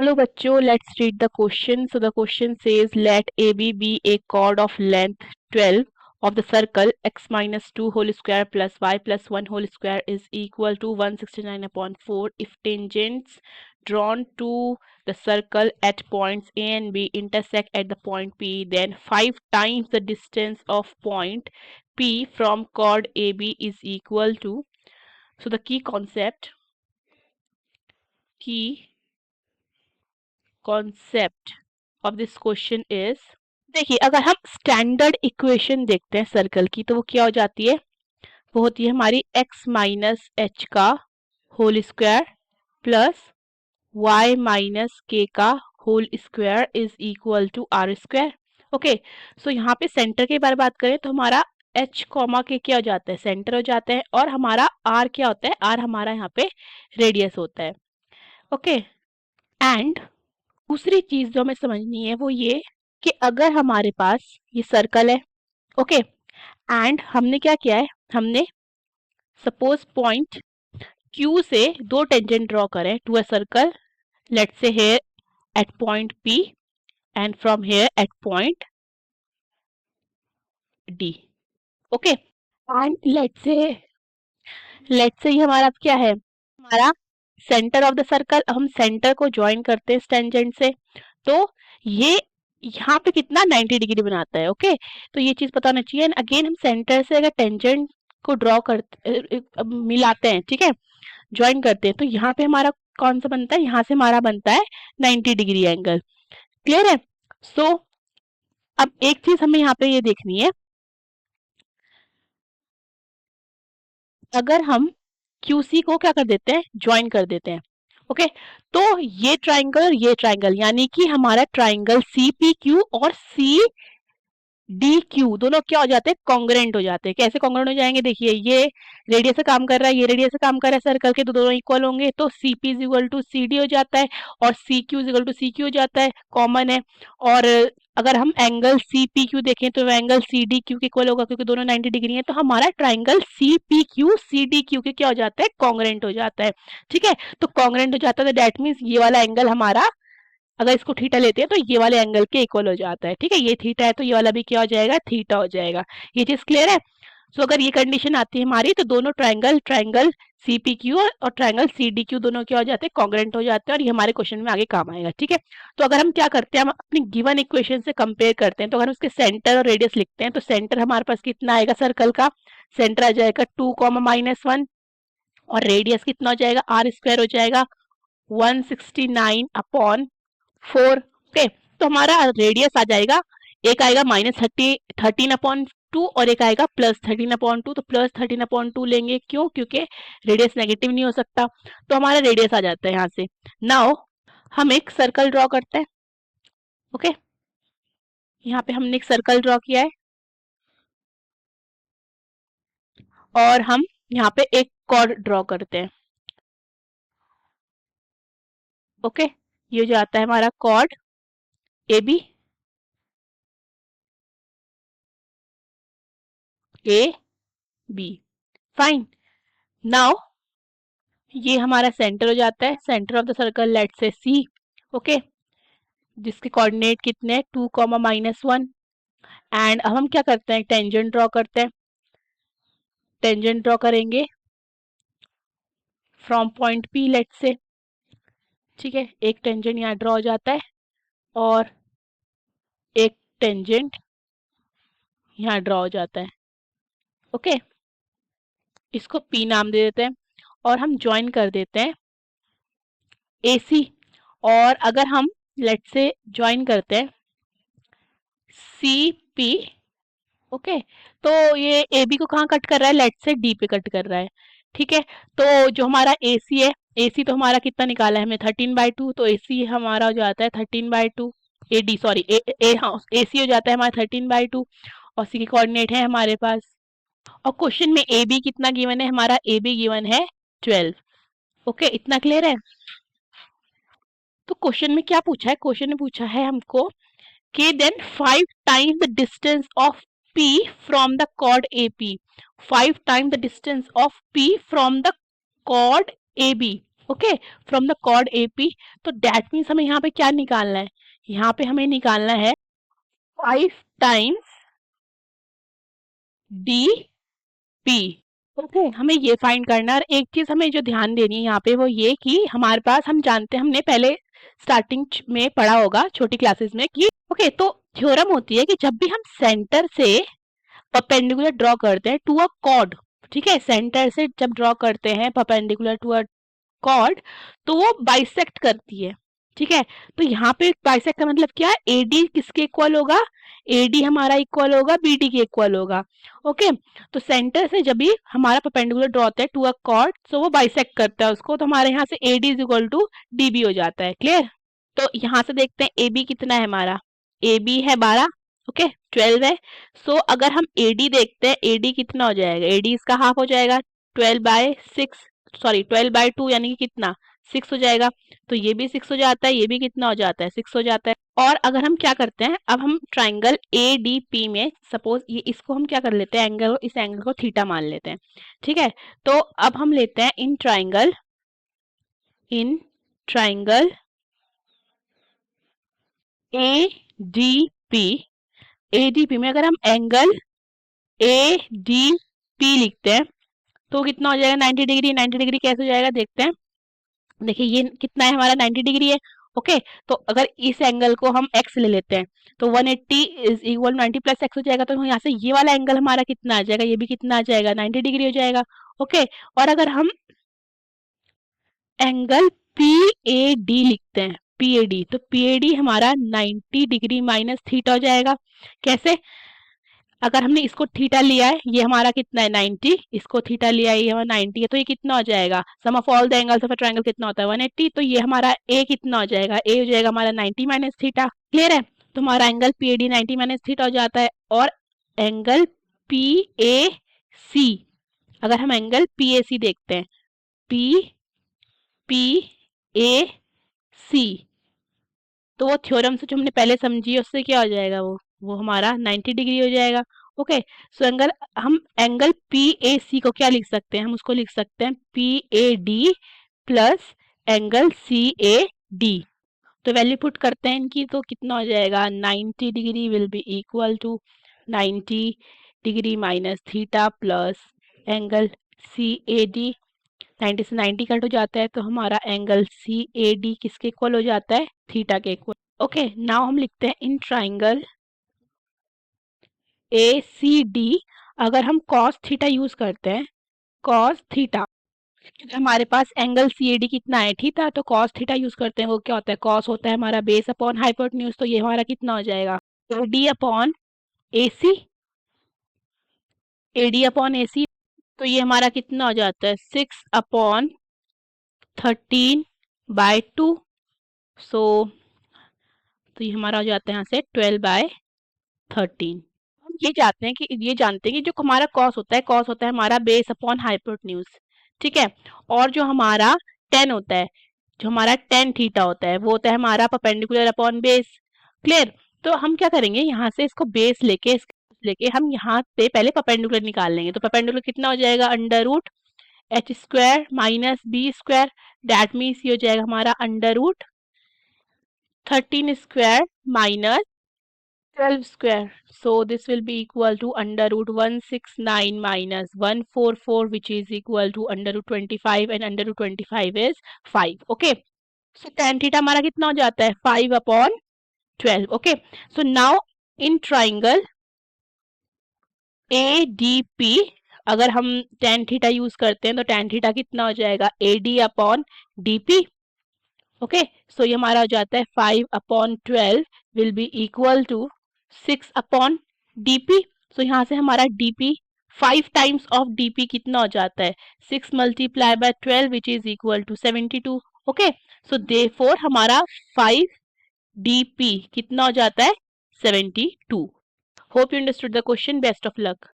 Hello bachcho, let's read the question. So the question says let AB be a chord of length 12 of the circle x minus 2 whole square plus y plus 1 whole square is equal to 169 upon 4 if tangents drawn to the circle at points A and B intersect at the point P, then 5 times the distance of point P from chord AB is equal to. So the key concept of this question is, देखिए अगर हम standard equation देखते हैं circle की तो वो क्या हो जाती है, वो होती है हमारी x माइनस एच का whole square plus y minus K का whole square is equal to R square. Okay, so यहाँ पे सेंटर के बारे में बात करें तो हमारा h कॉमा के क्या हो जाता है, सेंटर हो जाता है, और हमारा r क्या होता है, r हमारा यहाँ पे रेडियस होता है. ओके, एंड दूसरी चीज जो हमें समझनी है वो ये कि अगर हमारे पास ये सर्कल है, ओके, एंड हमने क्या किया है, हमने सपोज पॉइंट Q से दो टेंजेंट ड्रॉ करें to a circle, let's say here at point P and from here at point D. Okay, and let's say ये हमारा क्या है, हमारा सेंटर ऑफ द सर्कल. हम सेंटर को ज्वाइन करते हैं इस टेंजेंट से, तो ये यहाँ पे कितना 90 डिग्री बनाता है. ओके, तो ये चीज पता होना चाहिए. एंड अगेन हम सेंटर से अगर टेंजेंट को ड्रॉ करते मिलाते हैं, ठीक है, ज्वाइन करते हैं, तो यहाँ पे हमारा कौन सा बनता है, यहाँ से हमारा बनता है 90 डिग्री एंगल. क्लियर है? सो अब एक चीज हमें यहाँ पे ये देखनी है, अगर हम QC को क्या कर देते हैं, ज्वाइन कर देते हैं. ओके, तो ये ट्राइंगल यानी कि हमारा ट्राइंगल CPQ और CDQ दोनों क्या हो जाते हैं, कॉन्ग्रेंट हो जाते हैं. कैसे कॉन्ग्रेंट हो जाएंगे, देखिए ये रेडियस से काम कर रहा है, ये रेडियस से काम कर रहा है सर्कल के, तो दोनों इक्वल होंगे, तो CP is equal to CD हो जाता है और CQ is equal to CQ हो जाता है, कॉमन है. और अगर हम एंगल CPQ देखें तो एंगल CDQ के इक्वल होगा क्योंकि दोनों 90 डिग्री है, तो हमारा ट्राइंगल CPQ CDQ के क्या हो जाता है, कॉन्ग्रेंट हो जाता है. ठीक है, तो कॉन्ग्रेंट हो जाता है, तो दैट मीन्स ये वाला एंगल हमारा, अगर इसको थीटा लेते हैं तो ये वाले एंगल के इक्वल हो जाता है. ठीक है, ये थीटा है तो ये वाला भी क्या हो जाएगा, थीटा हो जाएगा. ये चीज क्लियर है? सो अगर ये कंडीशन आती है हमारी तो दोनों ट्राइंगल CPQ और ट्राइंगल CDQ दोनों क्या हो जाते हैं, कॉन्ग्रेंट हो जाते हैं, और ये हमारे क्वेश्चन में आगे काम आएगा. ठीक है, तो अगर हम क्या करते हैं, हम अपनी गिवन इक्वेशन से कंपेयर करते हैं, तो अगर हम उसके सेंटर और रेडियस लिखते हैं तो सेंटर हमारे पास कितना आएगा सर्कल का, सेंटर आ जाएगा 2, -1 और रेडियस कितना हो जाएगा, आर स्क्वायर हो जाएगा 169 अपॉन 4. ओके, तो हमारा रेडियस आ जाएगा, एक आएगा -13/2 और एक आएगा +13/2. तो +13/2 लेंगे, क्यों, क्योंकि रेडियस नेगेटिव नहीं हो सकता, तो हमारा रेडियस आ जाता है यहाँ से. नाउ हम एक सर्कल ड्रॉ करते हैं. ओके, यहाँ पे हमने एक सर्कल ड्रॉ किया है और हम यहाँ पे एक कॉर्ड ड्रॉ करते हैं. ओके, ये जो आता है हमारा कॉर्ड AB फाइन. नाउ ये हमारा सेंटर हो जाता है, centre of the circle let say C. Okay, जिसके कोऑर्डिनेट कितने हैं, 2, -1. एंड अब हम क्या करते हैं, टेंजेंट ड्रॉ करते हैं. टेंजेंट ड्रॉ करेंगे फ्रॉम पॉइंट P लेट से. ठीक है, एक टेंजेंट यहाँ ड्रॉ हो जाता है और एक टेंजेंट यहाँ ड्रॉ हो जाता है. ओके, इसको P नाम दे देते हैं और हम ज्वाइन कर देते हैं AC. और अगर हम लेट से ज्वाइन करते हैं CP, ओके, तो ये AB को कहाँ कट कर रहा है, लेट से D पे कट कर रहा है. ठीक है, तो जो हमारा AC है, AC तो हमारा कितना निकाला है हमने, 13/2, तो AC हमारा हो जाता है 13/2. AD सॉरी हाँ, AC हो जाता है हमारा 13/2 और C के कोऑर्डिनेट है हमारे पास. और क्वेश्चन में AB कितना गिवन है, हमारा AB गिवन है 12. ओके, इतना क्लियर है? तो क्वेश्चन में क्या पूछा है, क्वेश्चन में पूछा है हमको कि then 5 times the distance of P from the chord AP. 5 times the distance of P from the chord AB. Okay, from the chord AP। तो दैट मीन्स हमें यहाँ पे क्या निकालना है, यहाँ पे हमें निकालना है 5 टाइम्स DP। ओके, हमें ये फाइंड करना है। और एक चीज हमें जो ध्यान देनी है यहाँ पे वो ये कि हमारे पास, हम जानते हैं, हमने पहले स्टार्टिंग में पढ़ा होगा छोटी क्लासेस में कि ओके, तो थ्योरम होती है कि जब भी हम सेंटर से परपेंडिकुलर ड्रॉ करते हैं टू अ कॉर्ड, ठीक है, सेंटर से जब ड्रॉ करते हैं परपेंडिकुलर टू अ कॉर्ड, तो वो बाइसेक्ट करती है, ठीक है। तो यहाँ पे बाइसेक्ट का मतलब क्या है, AD किसके इक्वल होगा, AD हमारा इक्वल होगा BD के इक्वल होगा। ओके, तो सेंटर से जब भी हमारा परपेंडिकुलर ड्रॉ होता है टू अ कॉर्ड, तो वो बाइसेक्ट करता है उसको, तो हमारे यहाँ से AD is equal to DB हो जाता है। क्लियर। तो यहाँ से देखते हैं AB कितना है हमारा, AB है 12, ओके, 12 है। सो अगर हम AD देखते हैं, AD कितना हो जाएगा, AD इसका हाफ हो जाएगा, 12/6, सॉरी 12/2 यानी कि कितना, 6 हो जाएगा। तो ये भी 6 हो जाता है, ये भी कितना हो जाता है, 6 हो जाता है। और अगर हम क्या करते हैं, अब हम ट्राइंगल ADP में सपोज ये, इसको हम क्या कर लेते हैं, एंगल, इस एंगल को थीटा मान लेते हैं, ठीक है। तो अब हम लेते हैं इन ट्राइंगल ADP में अगर हम एंगल ADP लिखते हैं तो कितना हो जाएगा, 90 डिग्री। 90 डिग्री कैसे हो जाएगा देखते हैं। देखिए ये कितना है हमारा, 90 डिग्री है। ओके, तो अगर इस एंगल को हम x ले लेते हैं तो 180 इज इक्वल 90 प्लस x हो जाएगा। तो यहाँ से ये वाला एंगल हमारा कितना आ जाएगा, ये भी कितना आ जाएगा, 90 डिग्री हो जाएगा। ओके, और अगर हम एंगल PAD लिखते हैं, PAD, तो PAD हमारा 90 डिग्री माइनस थीटा हो जाएगा। कैसे, अगर हमने इसको थीटा लिया है, ये हमारा कितना है 90, इसको थीटा लिया है, ये हमारा 90 है, तो ये कितना हो जाएगा, sum of all the angles of a triangle कितना होता है 180। तो ये हमारा A कितना हो जाएगा, A हो जाएगा हमारा 90 माइनस थीटा। क्लियर है। तो हमारा एंगल PAD 90 माइनस थीटा हो जाता है। और एंगल PAC, अगर हम एंगल PAC देखते हैं, PAC, तो वो थ्योरम से जो हमने पहले समझी है उससे क्या हो जाएगा, वो हमारा 90 डिग्री हो जाएगा। ओके, सो एंगल, हम एंगल PAC को क्या लिख सकते हैं, हम उसको लिख सकते हैं PAD प्लस एंगल CAD। तो वैल्यू पुट करते हैं इनकी, तो कितना हो जाएगा, 90 degree will be equal to 90 degree minus theta plus angle CAD। 90 से 90 कट हो जाता है, तो हमारा एंगल CAD किसके इक्वल हो जाता है, थीटा के इक्वल। ओके, नाउ हम लिखते हैं इन ट्राइंगल ACD, अगर हम cos थीटा यूज करते हैं, cos थीटा, हमारे पास एंगल CAD कितना है थीटा, तो cos थीटा यूज करते हैं, वो क्या होता है, cos होता है हमारा बेस अपॉन हाइपोटेन्यूज। तो ये हमारा कितना हो जाएगा, AD upon AC, AD upon AC। तो ये हमारा कितना हो जाता है, 6/13/2। सो तो ये हमारा हो जाता है यहाँ से 12/13। हम ये जानते हैं कि जो हमारा कॉस होता है, हमारा बेस अपॉन हाइपोटेन्यूज, ठीक है। और जो हमारा टेन होता है, जो हमारा टेन थीटा होता है, वो होता है हमारा परपेंडिकुलर अपॉन बेस। क्लियर। तो हम क्या करेंगे, यहाँ से इसको बेस लेके हम यहाँ पे पहले परपेंडिकुलर निकाल लेंगे। तो परपेंडिकुलर कितना हो जाएगा, under root h square minus B square, that means ये हो जाएगा हमारा under root 13 square minus 12 square. So this will be equal to under root 169 minus 144, which is equal to under root 25, and under root 25 is 5. Okay. So tan theta हमारा कितना हो जाता है, 5/12. Okay. So now in triangle ADP, अगर हम tan theta use करते हैं तो tan theta कितना हो जाएगा, AD/DP। ओके, सो ये हमारा हो जाता है 5/12 will be equal to 6/DP। So यहाँ से हमारा DP 5 टाइम्स ऑफ DP कितना हो जाता है, 6 multiply by 12 which is equal to 72। Okay, so therefore हमारा 5DP कितना हो जाता है, 72। Hope you understood the question, best of luck.